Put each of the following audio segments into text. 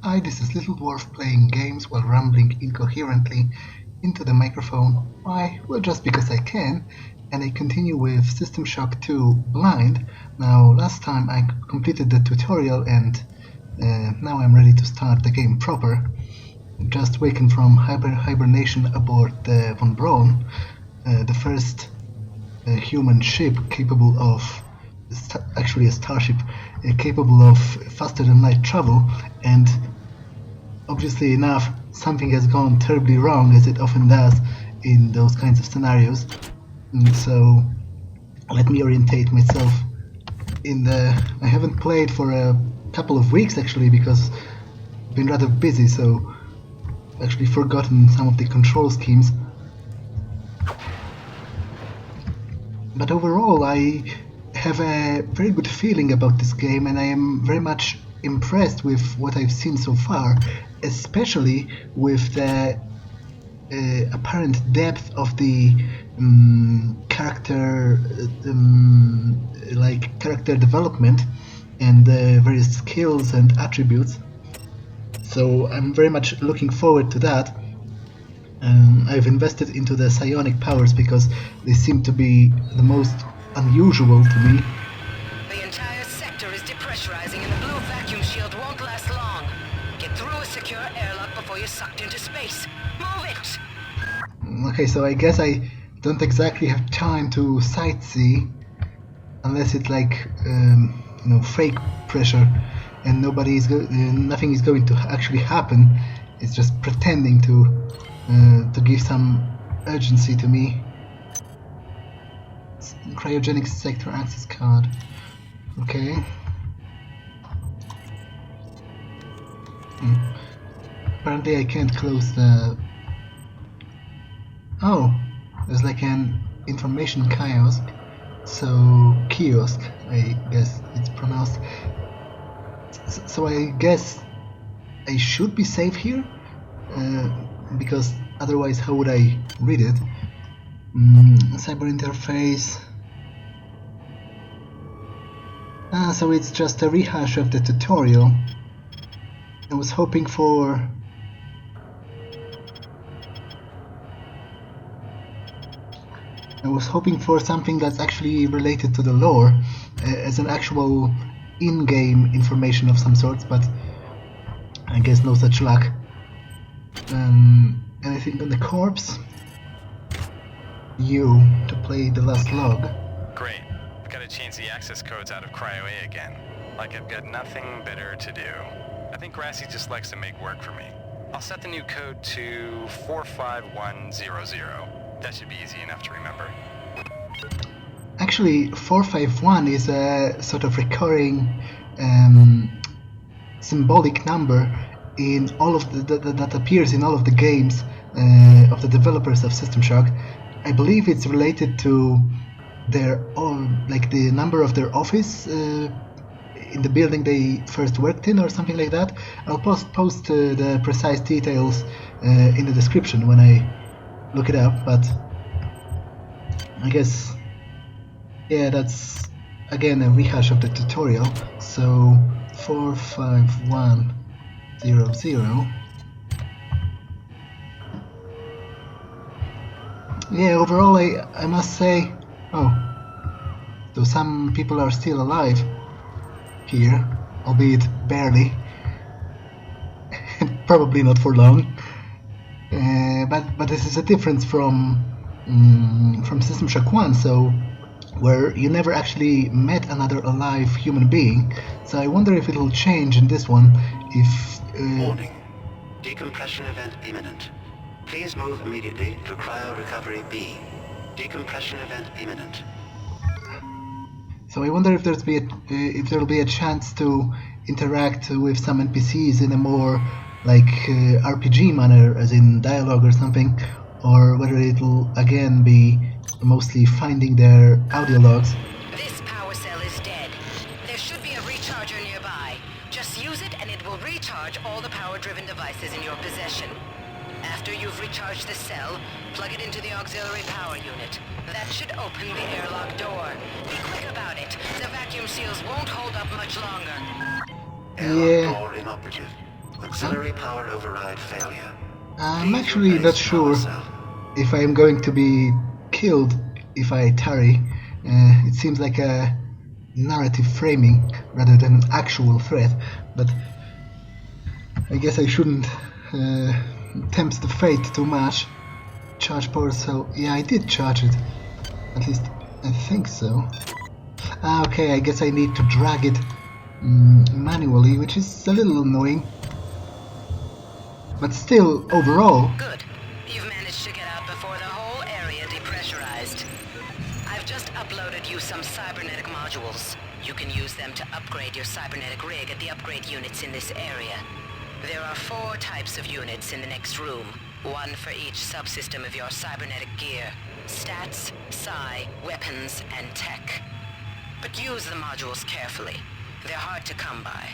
Hi, this is Little Dwarf playing games while rambling incoherently into the microphone. Why? Well, just because I can, and I continue with System Shock 2 Blind. Now, last time I completed the tutorial and now I'm ready to start the game proper. Just waken from hibernation aboard the Von Braun, the first human ship capable of, actually a starship, capable of faster than light travel, and obviously enough, something has gone terribly wrong, as it often does in those kinds of scenarios. And so, let me orientate myself in the... I haven't played for a couple of weeks actually, because I've been rather busy, so I've actually forgotten some of the control schemes. But overall, I have a very good feeling about this game, and I am very much impressed with what I've seen so far, especially with the apparent depth of the character development and the various skills and attributes. So I'm very much looking forward to that. I've invested into the psionic powers because they seem to be the most unusual to me. The entire sector is depressurizing and the blue vacuum shield won't last long. Get through a secure airlock before you're sucked into space. Move it! Okay, so I guess I don't exactly have time to sightsee unless it's like, fake pressure and nothing is going to actually happen. It's just pretending to give some urgency to me. Cryogenic sector access card. Okay. Apparently I can't close the... Oh, there's like an information kiosk. So, kiosk, I guess it's pronounced. So I guess I should be safe here? Because otherwise how would I read it? Cyber interface. So it's just a rehash of the tutorial. I was hoping for... something that's actually related to the lore, as an actual in-game information of some sorts, but I guess no such luck. Anything on the corpse? You, to play the last log. Great. I've got to change the access codes out of Cryo A again. Like I've got nothing better to do. I think Grassy just likes to make work for me. I'll set the new code to 45100. That should be easy enough to remember. Actually, 451 is a sort of recurring symbolic number in all of that appears in all of the games of the developers of System Shock. I believe it's related to their own, like the number of their office in the building they first worked in, or something like that. I'll post the precise details in the description when I look it up, but I guess, yeah, that's again a rehash of the tutorial. So 45100. Yeah, overall I must say, though some people are still alive here, albeit barely, probably not for long. But this is a difference from System Shock 1, so where you never actually met another alive human being. So I wonder if it'll change in this one. If Warning. Decompression event imminent. Please move immediately to Cryo Recovery B. Decompression event imminent. So I wonder if there'll be a chance to interact with some NPCs in a more like RPG manner, as in dialogue or something, or whether it'll again be mostly finding their audio logs. This power cell is dead. There should be a recharger nearby. Just use it and it will recharge all the power-driven devices in your possession. After you've recharged the cell, plug it into the auxiliary power unit. That should open the airlock door. Be quick about it. The vacuum seals won't hold up much longer. Airlock door inoperative. Auxiliary power override failure. I'm Please actually replace not power sure cell. if I am going to be killed if I tarry. It seems like a narrative framing rather than an actual threat, but I guess I shouldn't tempt the fate too much. Charge power cell. Yeah, I did charge it. At least I think so. Okay, I guess I need to drag it manually, which is a little annoying. But still, overall... Good. You've managed to get out before the whole area depressurized. I've just uploaded you some cybernetic modules. You can use them to upgrade your cybernetic rig at the upgrade units in this area. There are 4 types of units in the next room, 1 for each subsystem of your cybernetic gear. Stats, psi, weapons, and tech. But use the modules carefully. They're hard to come by.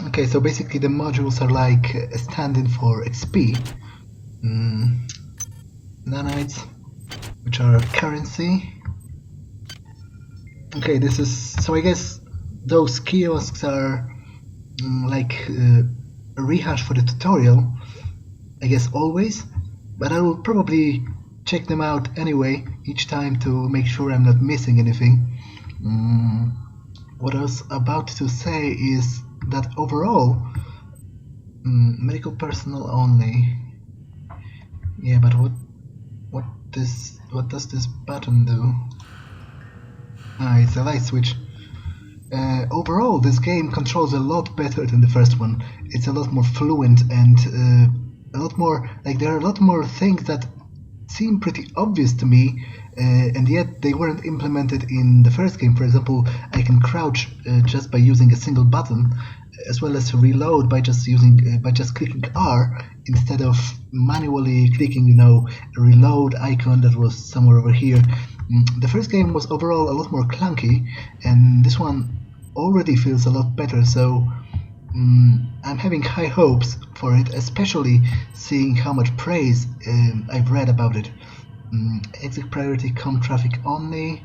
Okay, so basically the modules are like a stand-in for XP. Nanites, which are currency. Okay, this is... so I guess those kiosks are like a rehash for the tutorial, I guess always, but I will probably check them out anyway each time to make sure I'm not missing anything. What I was about to say is that overall, medical personnel only. Yeah, but what does this button do? Ah, it's a light switch. Overall, this game controls a lot better than the first one. It's a lot more fluent and a lot more, like, there are a lot more things that seem pretty obvious to me, and yet they weren't implemented in the first game. For example, I can crouch just by using a single button, as well as reload by just clicking R instead of manually clicking, you know, a reload icon that was somewhere over here. The first game was overall a lot more clunky, and this one already feels a lot better, so I'm having high hopes for it, especially seeing how much praise I've read about it. Exit priority com traffic only,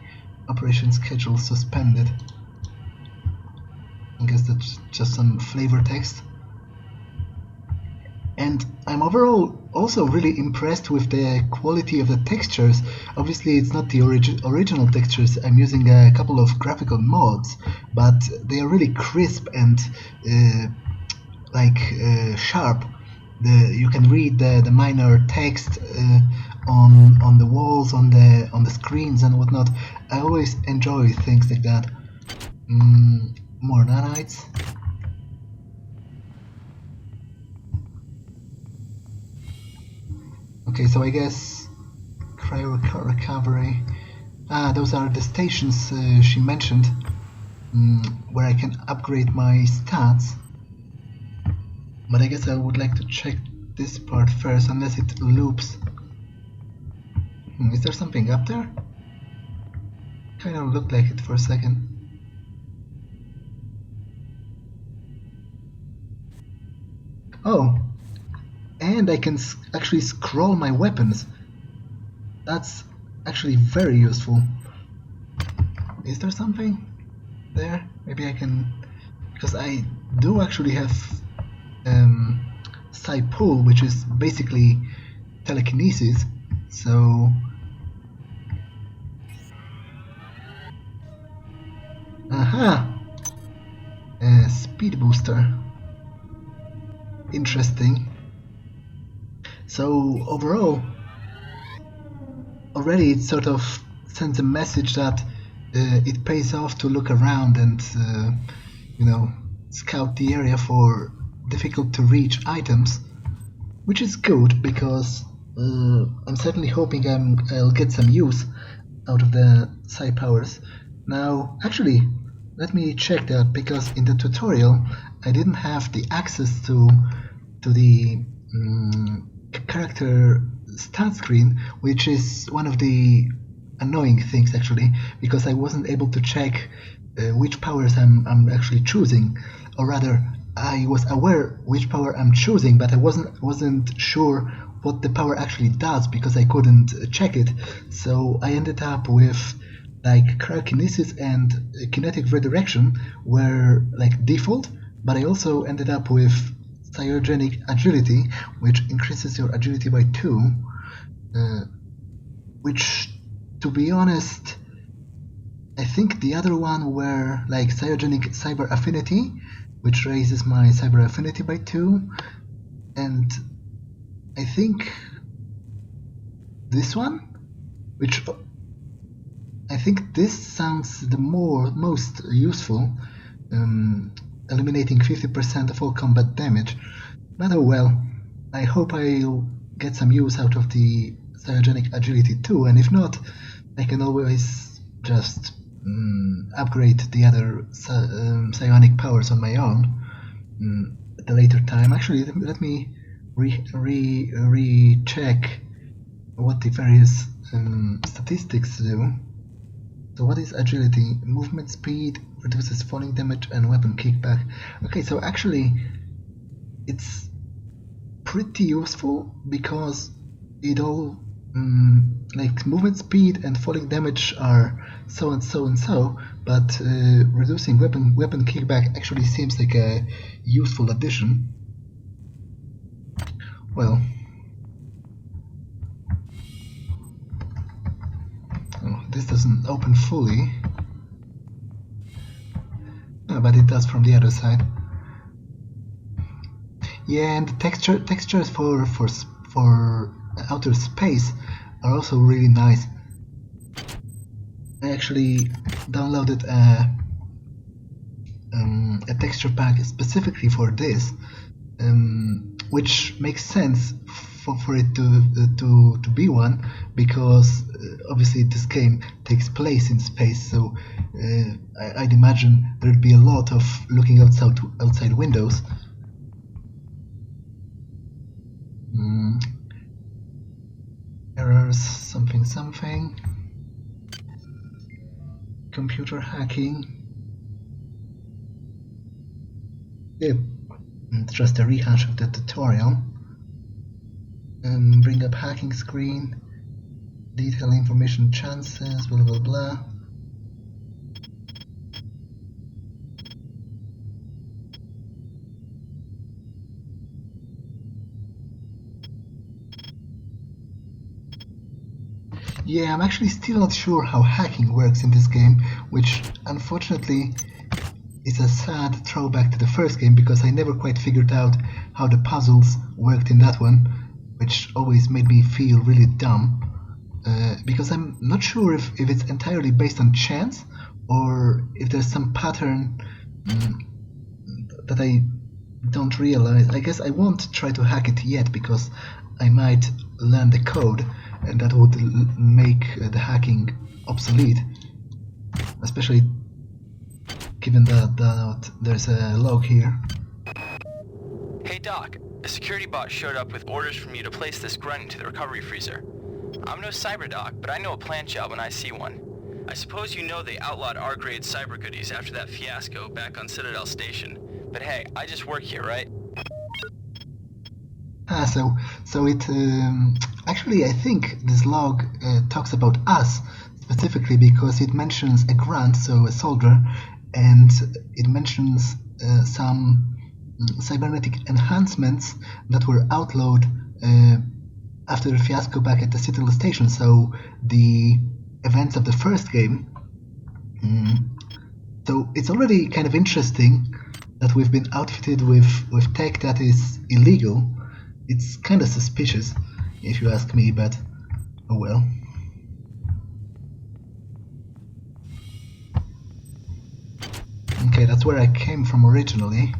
operation schedule suspended. I guess that's just some flavor text. And I'm overall also really impressed with the quality of the textures. Obviously it's not the original textures, I'm using a couple of graphical mods, but they are really crisp and sharp. You can read the minor text on the walls, on the screens and whatnot. I always enjoy things like that. More nanites. Okay, so I guess cryo recovery. Those are the stations she mentioned, where I can upgrade my stats. But I guess I would like to check this part first, unless it loops. Is there something up there? Kind of looked like it for a second. Oh, and I can actually scroll my weapons. That's actually very useful. Is there something there? Maybe I can, because I do actually have psi pull, which is basically telekinesis. So speed booster. Interesting. So overall, already it sort of sends a message that it pays off to look around and scout the area for difficult to reach items, which is good because I'm certainly hoping I'll get some use out of the psi powers. Now, actually, let me check that, because in the tutorial I didn't have the access to the character stat screen, which is one of the annoying things actually, because I wasn't able to check which powers I'm actually choosing, or rather I was aware which power I'm choosing, but I wasn't sure what the power actually does because I couldn't check it. So I ended up with like cryokinesis and kinetic redirection were like default, but I also ended up with cryogenic agility, which increases your agility by 2, which, to be honest, I think the other one were like cryogenic cyber affinity, which raises my cyber affinity by 2, and I think this one, which I think this sounds the most useful, eliminating 50% of all combat damage. But oh well, I hope I'll get some use out of the cryogenic agility too, and if not, I can always just upgrade the other psionic powers on my own at a later time. Actually, let me recheck what the various statistics do. So what is agility? Movement speed, reduces falling damage and weapon kickback. Okay, so actually it's pretty useful because it all like movement speed and falling damage are so and so and so, but reducing weapon kickback actually seems like a useful addition. Well, this doesn't open fully, but it does from the other side. Yeah, and the textures for outer space are also really nice. I actually downloaded a texture pack specifically for this, which makes sense for it to be one, because obviously this game takes place in space, so I'd imagine there'd be a lot of looking outside windows. Errors, something. Computer hacking. Yep, it's just a rehash of the tutorial. Bring up hacking screen. Detail information chances, blah blah blah. Yeah, I'm actually still not sure how hacking works in this game, which unfortunately is a sad throwback to the first game, because I never quite figured out how the puzzles worked in that one, which always made me feel really dumb, because I'm not sure if it's entirely based on chance, or if there's some pattern that I don't realize. I guess I won't try to hack it yet, because I might learn the code, and that would make the hacking obsolete, especially given that there's a log here. Hey Doc, a security bot showed up with orders from you to place this grunt into the recovery freezer. I'm no cyber doc, but I know a plant job when I see one. I suppose you know they outlawed R-grade cyber goodies after that fiasco back on Citadel Station. But hey, I just work here, right? So it actually, I think this log talks about us specifically, because it mentions a grunt, so a soldier, and it mentions some cybernetic enhancements that were outlawed after the fiasco back at the Citadel Station. So the events of the first game. So it's already kind of interesting that we've been outfitted with tech that is illegal. It's kind of suspicious, if you ask me, but oh well. Okay, that's where I came from originally.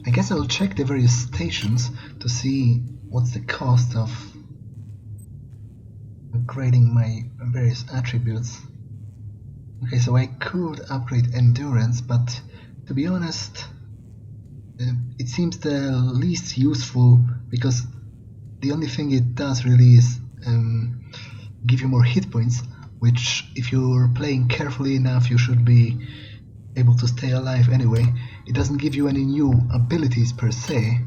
I guess I'll check the various stations to see what's the cost of upgrading my various attributes. Okay, so I could upgrade endurance, but to be honest, it seems the least useful, because the only thing it does really is give you more hit points, which if you're playing carefully enough you should be able to stay alive anyway. It doesn't give you any new abilities per se.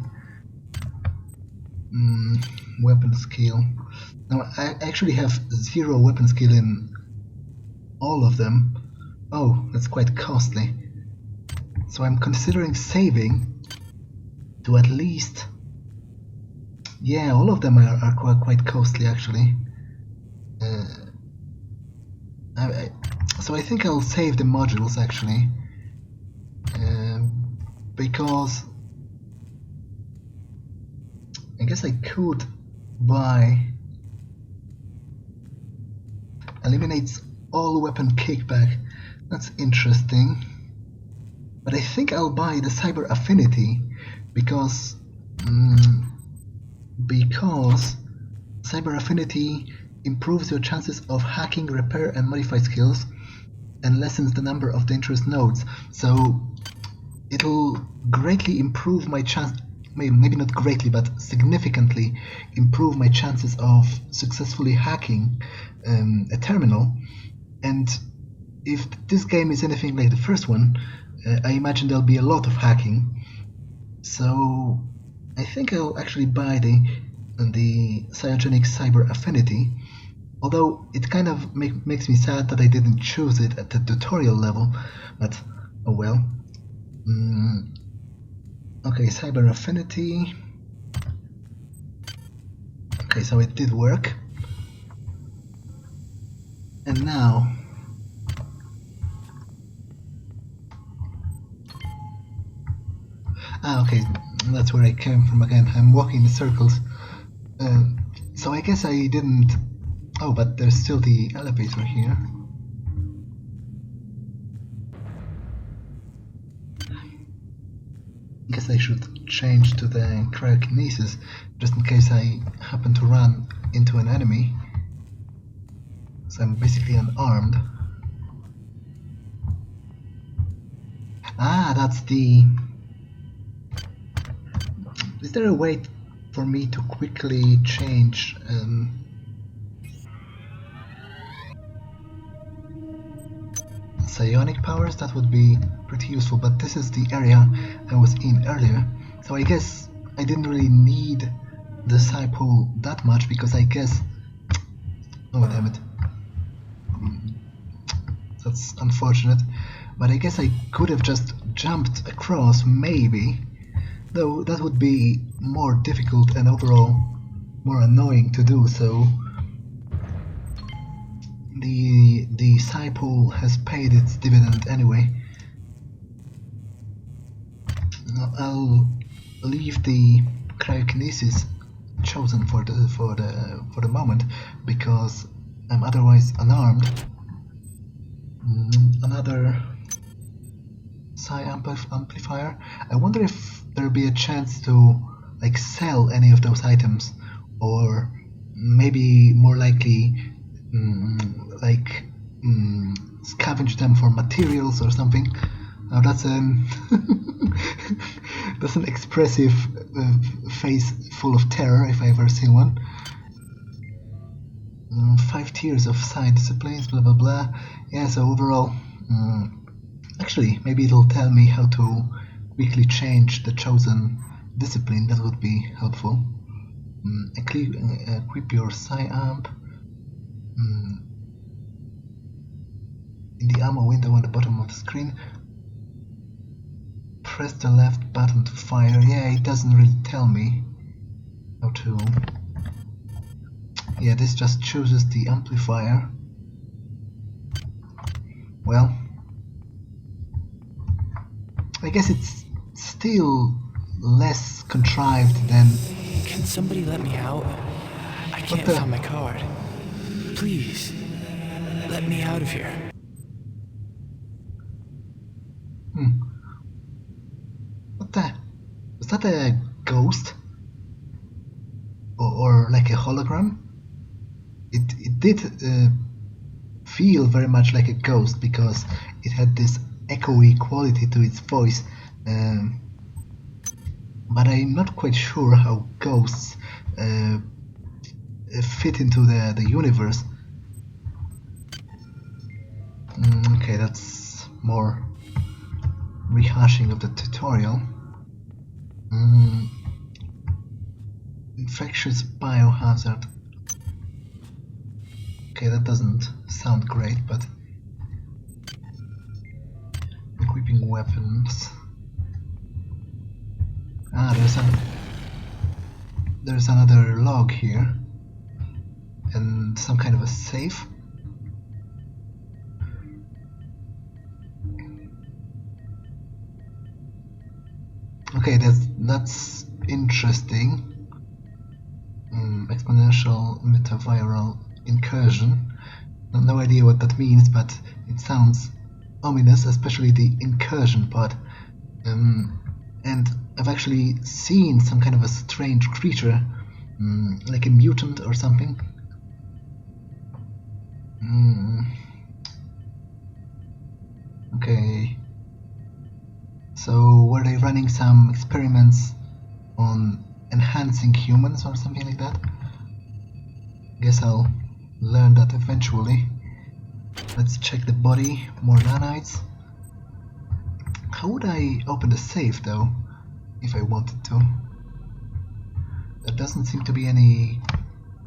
Weapon skill. Now I actually have 0 weapon skill in all of them, Oh, that's quite costly. So I'm considering saving to at least... Yeah, all of them are quite costly actually. So I think I'll save the modules actually. Because I guess I could buy... Eliminates all weapon kickback. That's interesting. But I think I'll buy the cyber affinity because cyber affinity improves your chances of hacking, repair and modify skills and lessens the number of dangerous nodes. So it'll greatly improve my chance, maybe not greatly, but significantly improve my chances of successfully hacking a terminal. And if this game is anything like the first one, I imagine there'll be a lot of hacking. So I think I'll actually buy the Cyogenic Cyber Affinity, although it kind of makes me sad that I didn't choose it at the tutorial level, but oh well. Okay, Cyber Affinity. Okay, so it did work. And now... okay, that's where I came from again. I'm walking in circles. So I guess I didn't... Oh, but there's still the elevator here. I guess I should change to the cryokinesis, just in case I happen to run into an enemy. So I'm basically unarmed. Ah, that's the... Is there a way for me to quickly change psionic powers? That would be pretty useful, but this is the area I was in earlier, so I guess I didn't really need the psi pool that much, because I guess... Oh damn it. That's unfortunate, but I guess I could have just jumped across, maybe. Though that would be more difficult and overall more annoying to do, so the psi pool has paid its dividend anyway. I'll leave the cryokinesis chosen for the moment, because I'm otherwise unarmed. Another psi amplifier. I wonder if there'll be a chance to like sell any of those items, or maybe more likely scavenge them for materials or something. Now that's that's an expressive face full of terror if I've ever seen one. 5 tiers of psi disciplines, blah blah blah. Yeah, so overall, actually, maybe it'll tell me how to quickly change the chosen discipline. That would be helpful. Equip your psi amp. In the ammo window on the bottom of the screen, press the left button to fire. Yeah, it doesn't really tell me how to... Yeah, this just chooses the amplifier. Well, I guess it's still less contrived than... Can somebody let me out? I can't find my card. Please, let me out of here. What the... Was that a ghost? Or like a hologram? It did feel very much like a ghost, because it had this echoey quality to its voice. But I'm not quite sure how ghosts fit into the universe. Okay, that's more rehashing of the tutorial. Infectious biohazard. Okay, that doesn't sound great, but equipping weapons. Ah, there's another log here, and some kind of a safe. Okay, that's interesting. Exponential metaviral incursion. No idea what that means, but it sounds ominous, especially the incursion part. And I've actually seen some kind of a strange creature, like a mutant or something. Okay. So were they running some experiments on enhancing humans or something like that? Guess I'll learn that eventually. Let's check the body. More nanites. How would I open the safe though, if I wanted to? There doesn't seem to be any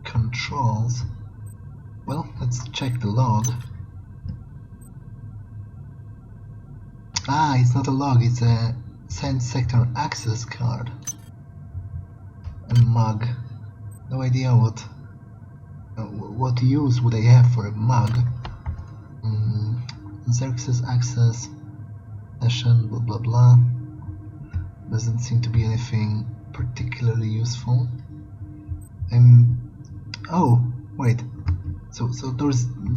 controls. Well, let's check the log. Ah, it's not a log, it's a Science Sector access card. A mug. No idea what use would I have for a mug. Xerxes access session, blah blah blah. Doesn't seem to be anything particularly useful. Oh, wait. So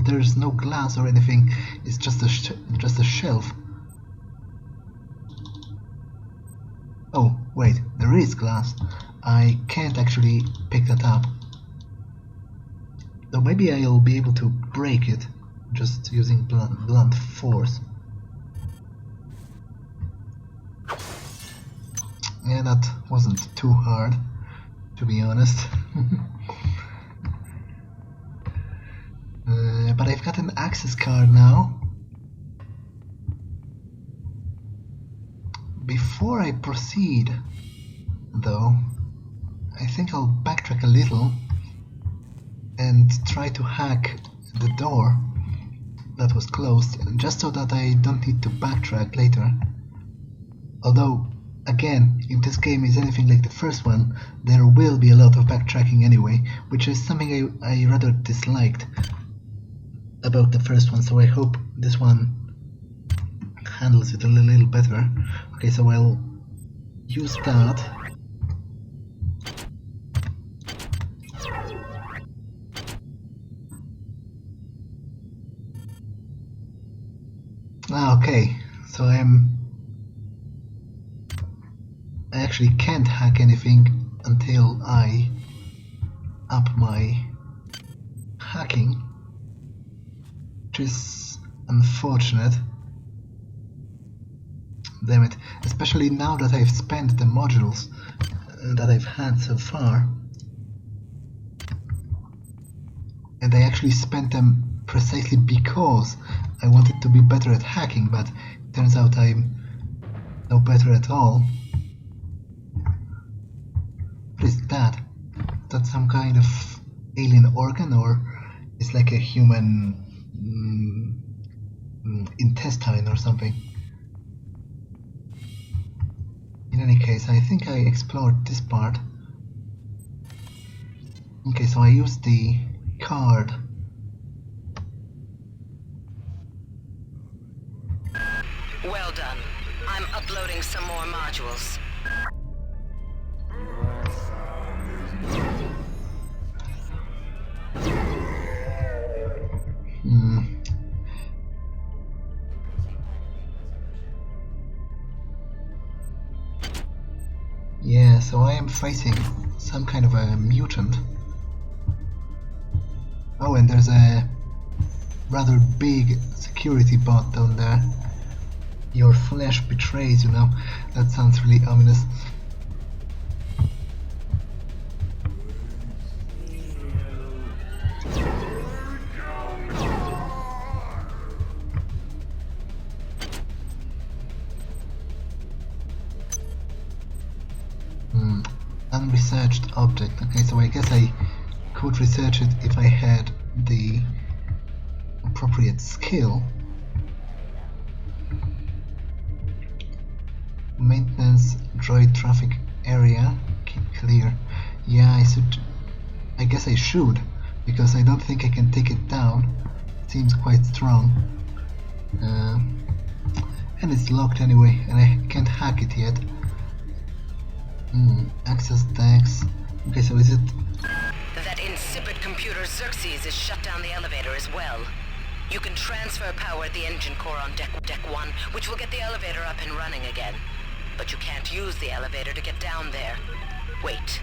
there's no glass or anything. It's just a shelf. Oh, wait, there is glass. I can't actually pick that up. Though maybe I'll be able to break it just using blunt force. Yeah, that wasn't too hard, to be honest. But I've got an access card now. Before I proceed, though, I think I'll backtrack a little and try to hack the door that was closed, just so that I don't need to backtrack later. Although, again, if this game is anything like the first one, there will be a lot of backtracking anyway, which is something I rather disliked about the first one, so I hope this one handles it a little better. Okay, so I'll use that. Okay, so I actually can't hack anything until I up my hacking, which is unfortunate. Damn it, especially now that I've spent the modules that I've had so far. And I actually spent them precisely because I wanted to be better at hacking, but it turns out I'm no better at all. What is that? Is that some kind of alien organ, or it's like a human intestine or something? In any case, I think I explored this part. Okay, so I used the card. Well done. I'm uploading some more modules. Yeah, so I am facing some kind of a mutant. Oh, and there's a rather big security bot down there. Your flesh betrays, you know. That sounds really ominous. Unresearched object. Okay, so I guess I could research it if I had the appropriate skill. Maintenance droid traffic area. Keep clear. Yeah, I guess I should, because I don't think I can take it down. It seems quite strong. And it's locked anyway, and I can't hack it yet. Access tags. Okay, so is it... That insipid computer Xerxes has shut down the elevator as well. You can transfer power at the engine core on deck 1, which will get the elevator up and running again. But you can't use the elevator to get down there. Wait.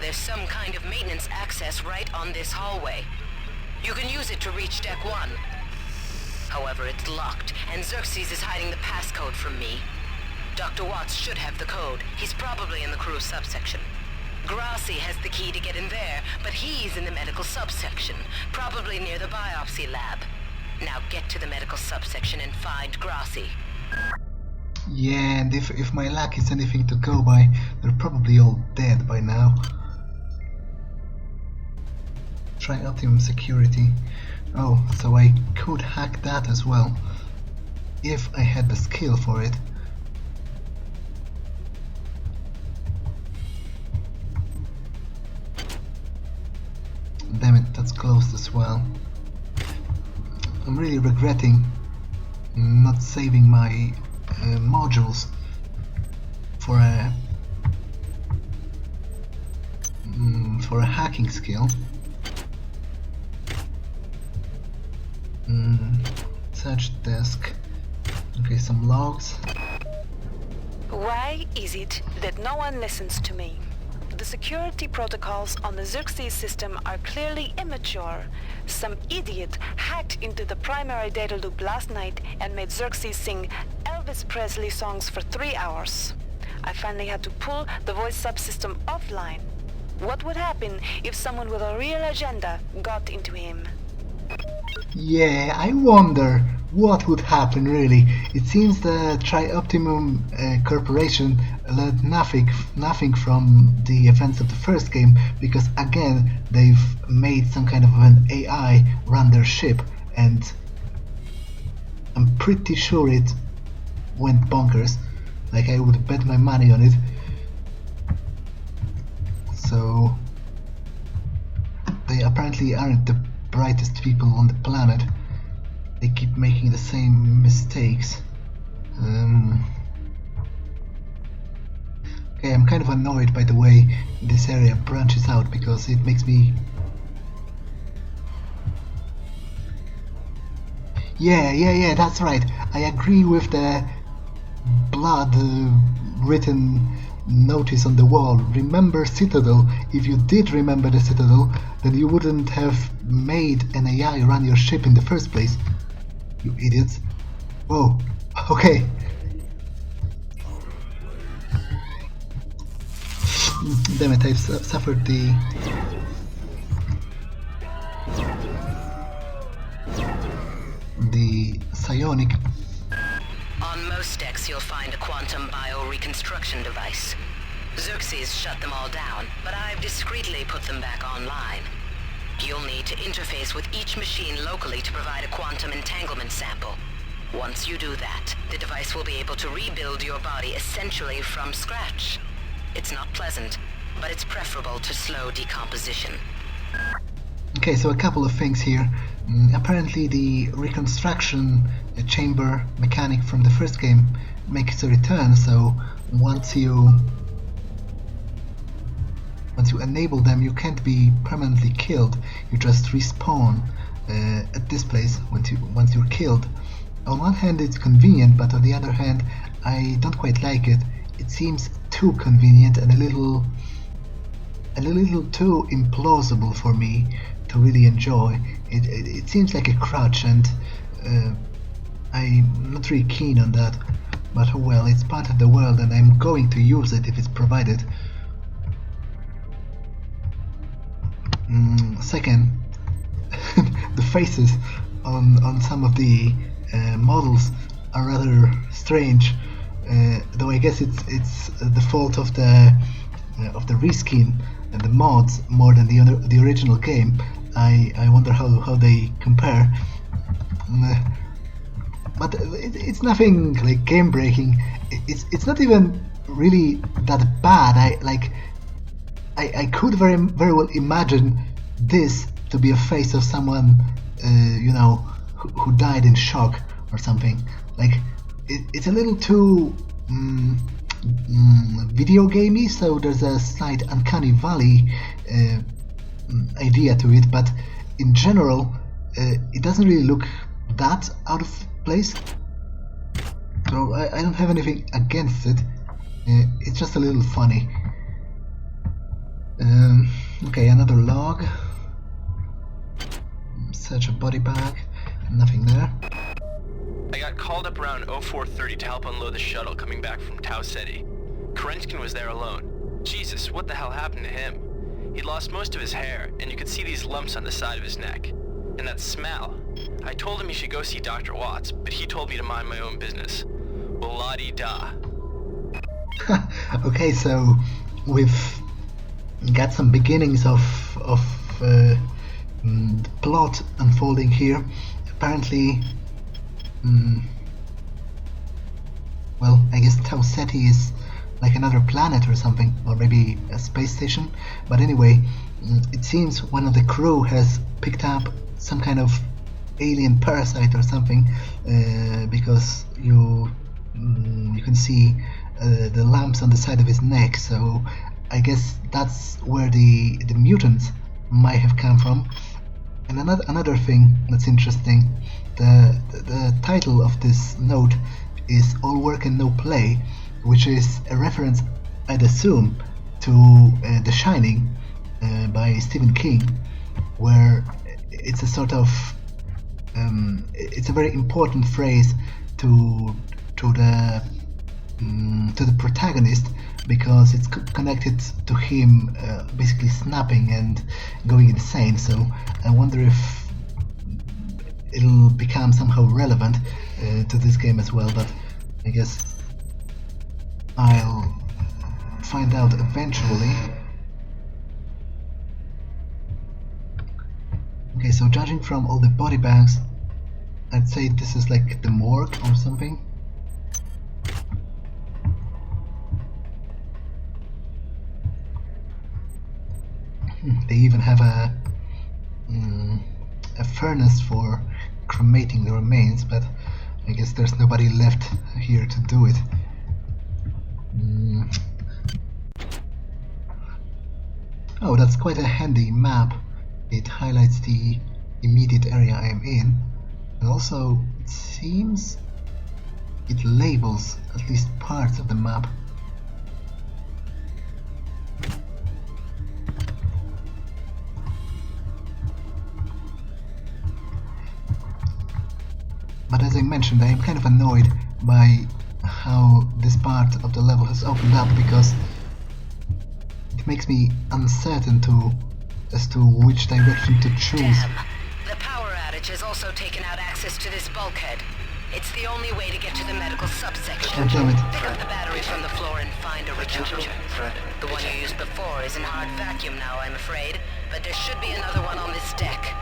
There's some kind of maintenance access right on this hallway. You can use it to reach deck 1. However, it's locked, and Xerxes is hiding the passcode from me. Dr. Watts should have the code. He's probably in the crew subsection. Grassi has the key to get in there, but he's in the medical subsection, probably near the biopsy lab. Now get to the medical subsection and find Grassi. Yeah, and if my luck is anything to go by, they're probably all dead by now. TriOptimum security. Oh, so I could hack that as well, if I had the skill for it. Damn it, that's closed as well. I'm really regretting not saving my modules for a hacking skill. Search desk. Okay, some logs. Why is it that no one listens to me? The security protocols on the Xerxes system are clearly immature. Some idiot hacked into the primary data loop last night and made Xerxes sing Elvis Presley songs for 3 hours. I finally had to pull the voice subsystem offline. What would happen if someone with a real agenda got into him? Yeah, I wonder what would happen really. It seems the TriOptimum Corporation learned nothing from the events of the first game, because again they've made some kind of an AI run their ship, and I'm pretty sure it went bonkers. Like, I would bet my money on it. So they apparently aren't the brightest people on the planet. They keep making the same mistakes. Okay, I'm kind of annoyed by the way this area branches out, because it makes me... Yeah, that's right. I agree with the blood written notice on the wall. Remember Citadel. If you did remember the Citadel, then you wouldn't have made an AI run your ship in the first place. You idiots. Whoa. Okay. Damn it, I've suffered the psionic. On most decks you'll find a quantum bioreconstruction device. Xerxes shut them all down, but I've discreetly put them back online. You'll need to interface with each machine locally to provide a quantum entanglement sample. Once you do that, the device will be able to rebuild your body essentially from scratch. It's not pleasant, but it's preferable to slow decomposition. Okay, so a couple of things here. Apparently the reconstruction chamber mechanic from the first game makes a return, so once you enable them, you can't be permanently killed. You just respawn at this place once you're killed. On one hand it's convenient, but on the other hand I don't quite like it. It seems too convenient and a little too implausible for me to really enjoy. It seems like a crutch, and I'm not really keen on that. But oh well, it's part of the world and I'm going to use it if it's provided. Second, the faces on some of the models are rather strange, though I guess it's the fault of the reskin and the mods more than the original game. I wonder how they compare. But it's nothing like game breaking. it's not even really that bad. I could very well imagine this to be a face of someone, who died in shock or something. Like, it's a little too video gamey, so there's a slight uncanny valley idea to it, but in general, it doesn't really look that out of place. So I don't have anything against it. It's just a little funny. Okay, another log. Search a body bag. Nothing there. I got called up around 0430 to help unload the shuttle coming back from Tau Ceti. Kerenskin was there alone. Jesus, what the hell happened to him? He'd lost most of his hair, and you could see these lumps on the side of his neck. And that smell. I told him he should go see Dr. Watts, but he told me to mind my own business. Well, la-di-da. Okay, so we've got some beginnings of the plot unfolding here. Apparently, well, I guess Tau Ceti is like another planet or something, or maybe a space station. But anyway, it seems one of the crew has picked up some kind of alien parasite or something, because you can see the lumps on the side of his neck. So I guess that's where the mutants might have come from. And another thing that's interesting, the title of this note is All Work and No Play, which is a reference, I'd assume, to The Shining by Stephen King, where it's a sort of it's a very important phrase to the protagonist, because it's connected to him basically snapping and going insane. So I wonder if it'll become somehow relevant to this game as well, but I guess I'll find out eventually. Okay, so judging from all the body bags, I'd say this is like the morgue or something. They even have a furnace for cremating the remains, but I guess there's nobody left here to do it. Oh, that's quite a handy map. It highlights the immediate area I am in, and also it seems it labels at least parts of the map. But as I mentioned, I am kind of annoyed by how this part of the level has opened up, because it makes me uncertain as to which direction to choose. Damn. The power outage has also taken out access to this bulkhead. It's the only way to get to the medical subsection. Oh, damn it. Pick up the battery from the floor and find a recharger. The one you used before is in hard vacuum now, I'm afraid, but there should be another one on this deck.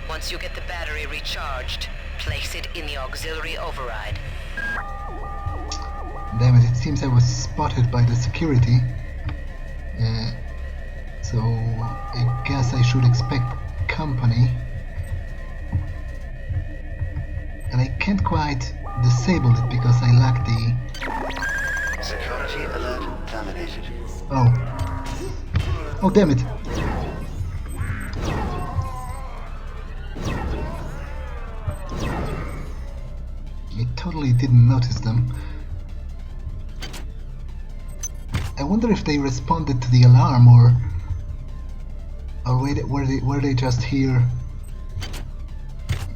Once you get the battery recharged, place it in the auxiliary override. Damn it, it seems I was spotted by the security. So I guess I should expect company. And I can't quite disable it because I lack the... Security alert terminated. Oh. Oh, damn it. I totally didn't notice them. I wonder if they responded to the alarm, or were they just here,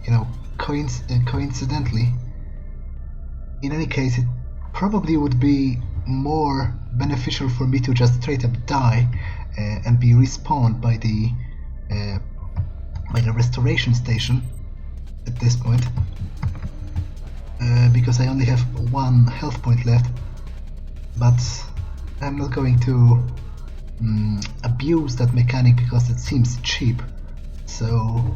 you know, coincidentally. In any case, it probably would be more beneficial for me to just straight up die and be respawned by the restoration station at this point, because I only have one health point left. But I'm not going to abuse that mechanic because it seems cheap. So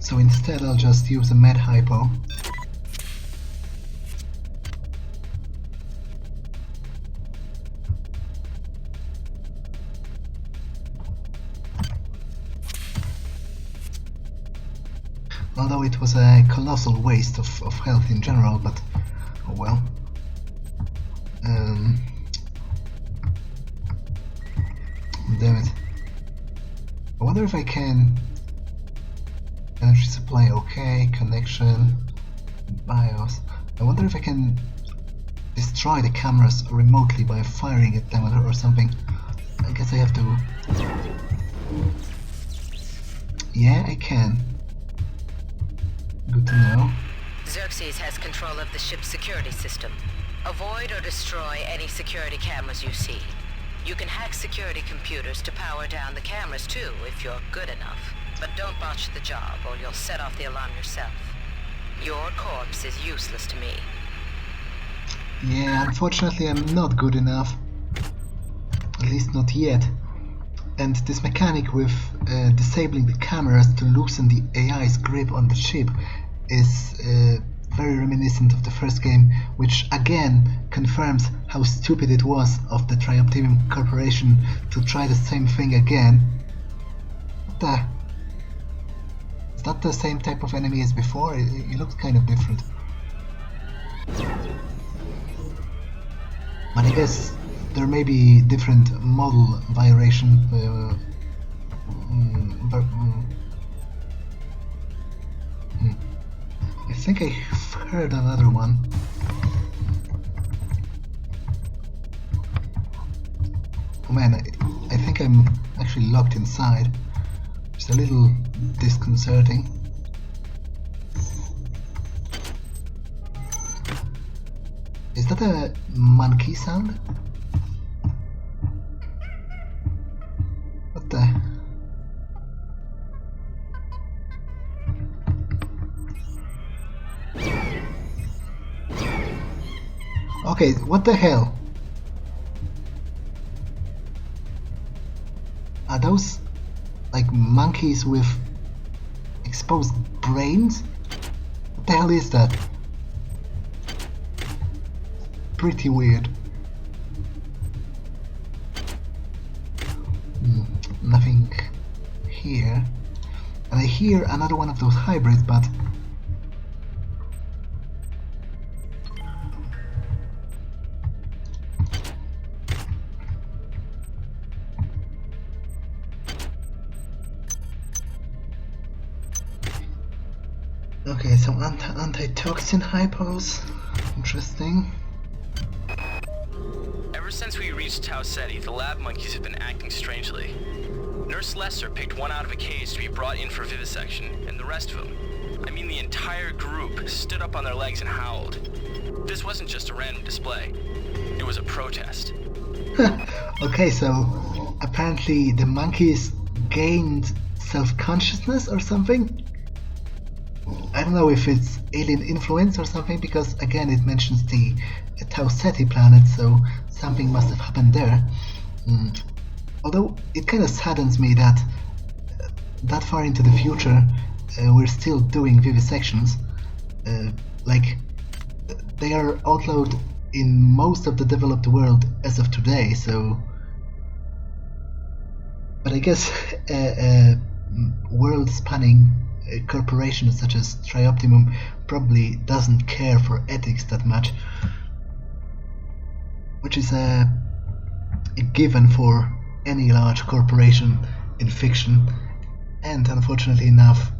So instead I'll just use a med hypo. Although it was a colossal waste of health in general, but oh well. Damn it. I wonder if I can... Energy supply, okay, connection, BIOS. I wonder if I can destroy the cameras remotely by firing at them or something. I guess I have to... Yeah, I can. Good to know. Xerxes has control of the ship's security system. Avoid or destroy any security cameras you see. You can hack security computers to power down the cameras too, if you're good enough. But don't botch the job, or you'll set off the alarm yourself. Your corpse is useless to me. Yeah, unfortunately I'm not good enough. At least not yet. And this mechanic with disabling the cameras to loosen the AI's grip on the ship is very reminiscent of the first game, which again confirms how stupid it was of the TriOptimum Corporation to try the same thing again. What the? Is that the same type of enemy as before? It looks kind of different. But I guess there may be different model variation. I think I've heard another one. Oh man, I think I'm actually locked inside. It's a little disconcerting. Is that a monkey sound? What the? Okay, what the hell? Are those like monkeys with exposed brains? What the hell is that? Pretty weird. Nothing here. And I hear another one of those hybrids, but okay, so anti-toxin hypos. Interesting. Ever since we reached Tau Ceti, the lab monkeys have been acting strangely. Nurse Lesser picked one out of a cage to be brought in for vivisection, and the rest of them, I mean the entire group, stood up on their legs and howled. This wasn't just a random display. It was a protest. Okay, so apparently the monkeys gained self-consciousness or something? I don't know if it's alien influence or something, because again it mentions the Tau Ceti planet, so something must have happened there. Although it kind of saddens me that that far into the future we're still doing vivisections. Like, they are outlawed in most of the developed world as of today, so... But I guess world-spanning corporations such as TriOptimum probably doesn't care for ethics that much, which is a given for any large corporation in fiction, and unfortunately enough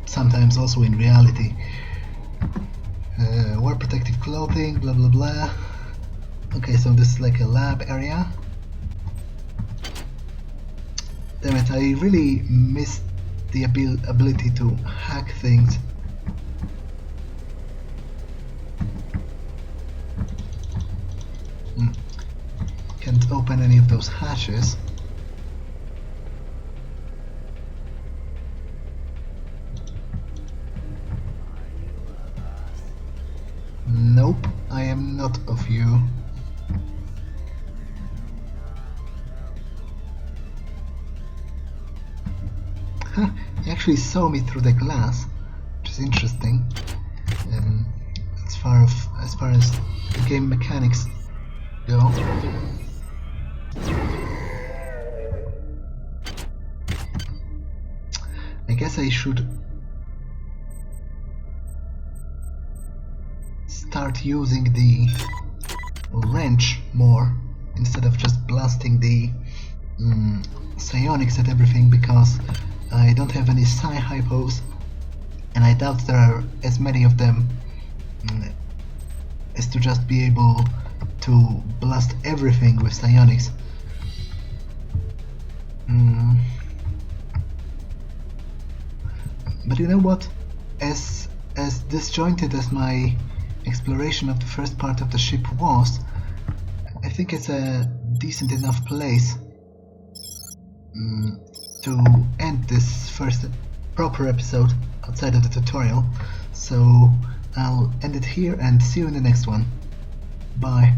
sometimes also in reality. Wear protective clothing, blah blah blah. Okay, so this is like a lab area. Damn it, I really missed the ability to hack things. Can't open any of those hatches. Nope, I am not of you. He actually saw me through the glass, which is interesting. As far as the game mechanics go. I guess I should start using the wrench more instead of just blasting the psionics at everything, because I don't have any psi hypos, and I doubt there are as many of them as to just be able to blast everything with psionics. But you know what? As disjointed as my exploration of the first part of the ship was, I think it's a decent enough place to end this first proper episode outside of the tutorial. So I'll end it here and see you in the next one. Bye.